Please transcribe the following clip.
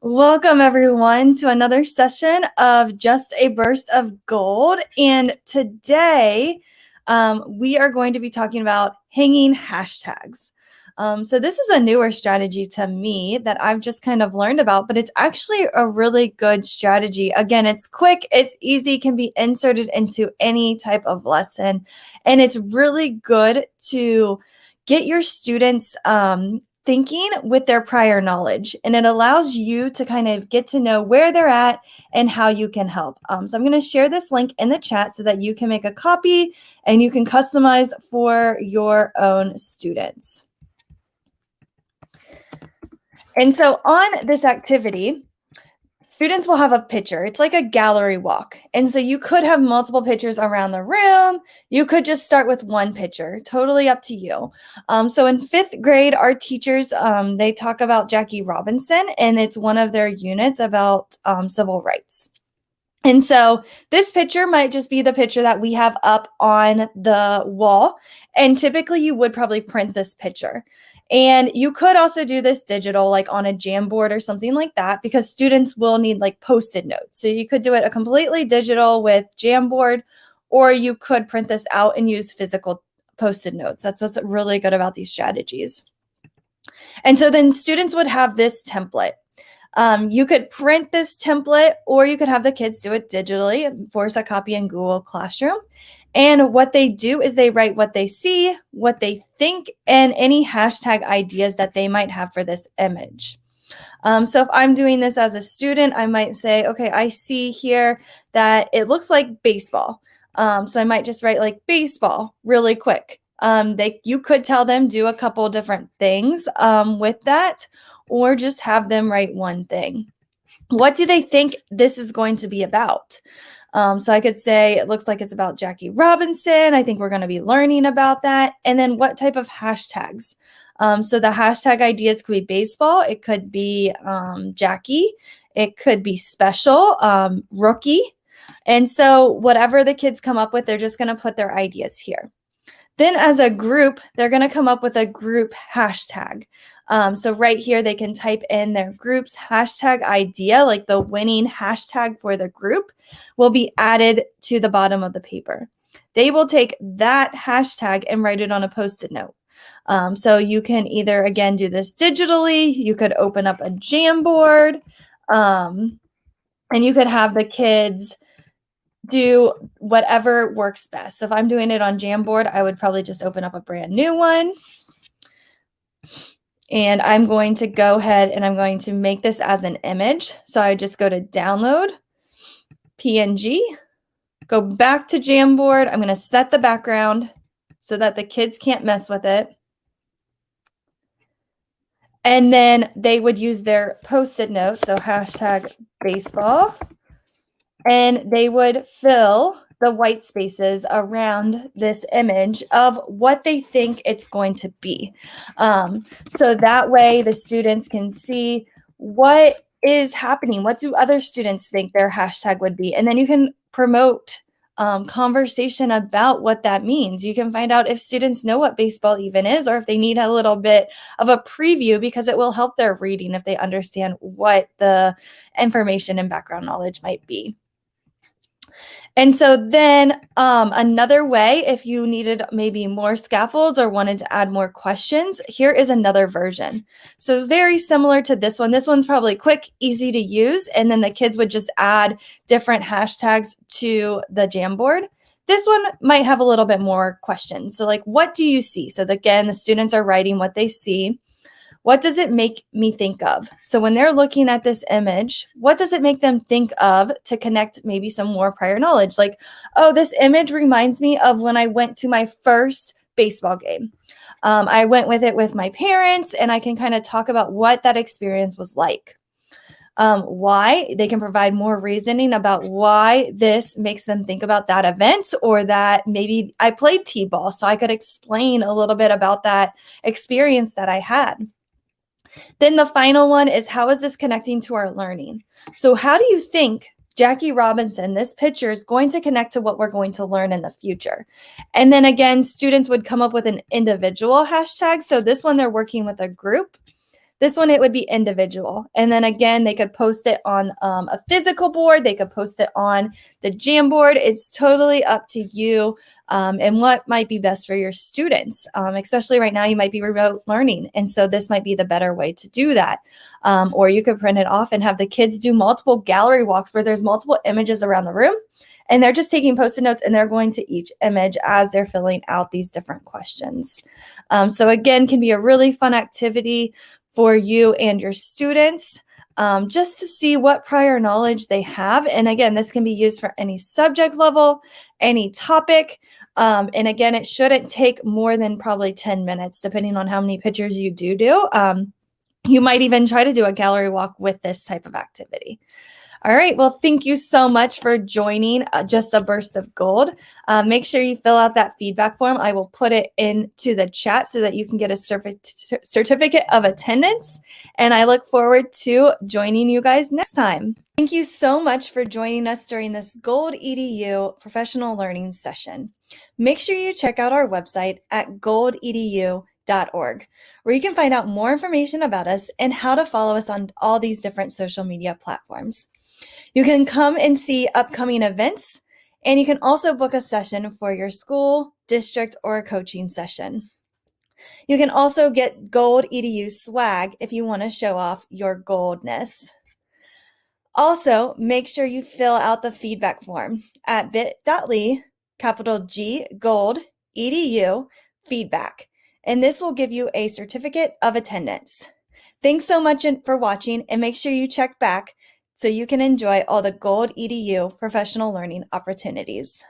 Welcome, everyone, to another session of Just a Burst of Gold. And today we are going to be talking about hanging hashtags. So this is a newer strategy to me that I've just kind of learned about, but it's actually a really good strategy. Again, it's quick, it's easy, can be inserted into any type of lesson. And it's really good to get your students thinking with their prior knowledge, and it allows you to kind of get to know where they're at and how you can help. So I'm going to share this link in the chat so that you can make a copy and you can customize for your own students. And so on this activity, students will have a picture. It's like a gallery walk. And so you could have multiple pictures around the room. You could just start with one picture, totally up to you. So in 5th grade, our teachers, they talk about Jackie Robinson, and it's one of their units about civil rights. And so this picture might just be the picture that we have up on the wall. And typically you would probably print this picture. And you could also do this digital, like on a Jamboard or something like that, because students will need like Post-it notes. So you could do it a completely digital with Jamboard, or you could print this out and use physical Post-it notes. That's what's really good about these strategies. And so then students would have this template. You could print this template, or you could have the kids do it digitally, force a copy in Google Classroom. And what they do is they write what they see, what they think, and any hashtag ideas that they might have for this image. So if I'm doing this as a student, I might say, okay, I see here that it looks like baseball. So I might just write like baseball really quick. You could tell them do a couple different things with that, or just have them write one thing. What do they think this is going to be about? So I could say, it looks like it's about Jackie Robinson. I think we're going to be learning about that. And then what type of hashtags? So the hashtag ideas could be baseball. It could be Jackie. It could be special, rookie. And so whatever the kids come up with, they're just going to put their ideas here. Then as a group, they're going to come up with a group hashtag. So right here, they can type in their group's hashtag idea, like the winning hashtag for the group will be added to the bottom of the paper. They will take that hashtag and write it on a Post-it note. So you can either, again, do this digitally. You could open up a Jamboard, and you could have the kids do whatever works best. So if I'm doing it on Jamboard, I would probably just open up a brand new one. And I'm going to go ahead and I'm going to make this as an image. So I just go to download, PNG, go back to Jamboard. I'm going to set the background so that the kids can't mess with it. And then they would use their Post-it note, so hashtag baseball, and they would fill the white spaces around this image of what they think it's going to be. So that way the students can see what is happening. What do other students think their hashtag would be? And then you can promote conversation about what that means. You can find out if students know what baseball even is, or if they need a little bit of a preview, because it will help their reading if they understand what the information and background knowledge might be. And so then another way, if you needed maybe more scaffolds or wanted to add more questions, here is another version. So very similar to this one. This one's probably quick, easy to use, and then the kids would just add different hashtags to the Jamboard. This one might have a little bit more questions. So like, what do you see? So again, the students are writing what they see. What does it make me think of? So when they're looking at this image, what does it make them think of to connect maybe some more prior knowledge? Like, oh, this image reminds me of when I went to my first baseball game. I went with it with my parents, and I can kind of talk about what that experience was like. Why they can provide more reasoning about why this makes them think about that event, or that maybe I played t-ball, so I could explain a little bit about that experience that I had. Then the final one is, how is this connecting to our learning? So how do you think Jackie Robinson, this picture, is going to connect to what we're going to learn in the future? And then again, students would come up with an individual hashtag. So this one, they're working with a group. This one, it would be individual. And then again, they could post it on a physical board. They could post it on the Jamboard. It's totally up to you and what might be best for your students. Especially right now, you might be remote learning. And so this might be the better way to do that. Or you could print it off and have the kids do multiple gallery walks where there's multiple images around the room. And they're just taking Post-it notes, and they're going to each image as they're filling out these different questions. So again, can be a really fun activity for you and your students, just to see what prior knowledge they have. And again, this can be used for any subject level, any topic. And again, it shouldn't take more than probably 10 minutes, depending on how many pictures you do. You might even try to do a gallery walk with this type of activity. All right. Well, thank you so much for joining Just a Burst of Gold. Make sure you fill out that feedback form. I will put it into the chat so that you can get a certificate of attendance. And I look forward to joining you guys next time. Thank you so much for joining us during this Gold EDU professional learning session. Make sure you check out our website at goldedu.org, where you can find out more information about us and how to follow us on all these different social media platforms. You can come and see upcoming events, and you can also book a session for your school, district, or a coaching session. You can also get Gold EDU swag if you want to show off your goldness. Also, make sure you fill out the feedback form at bit.ly, capital G, Gold EDU feedback, and this will give you a certificate of attendance. Thanks so much for watching, and make sure you check back so you can enjoy all the Gold EDU professional learning opportunities.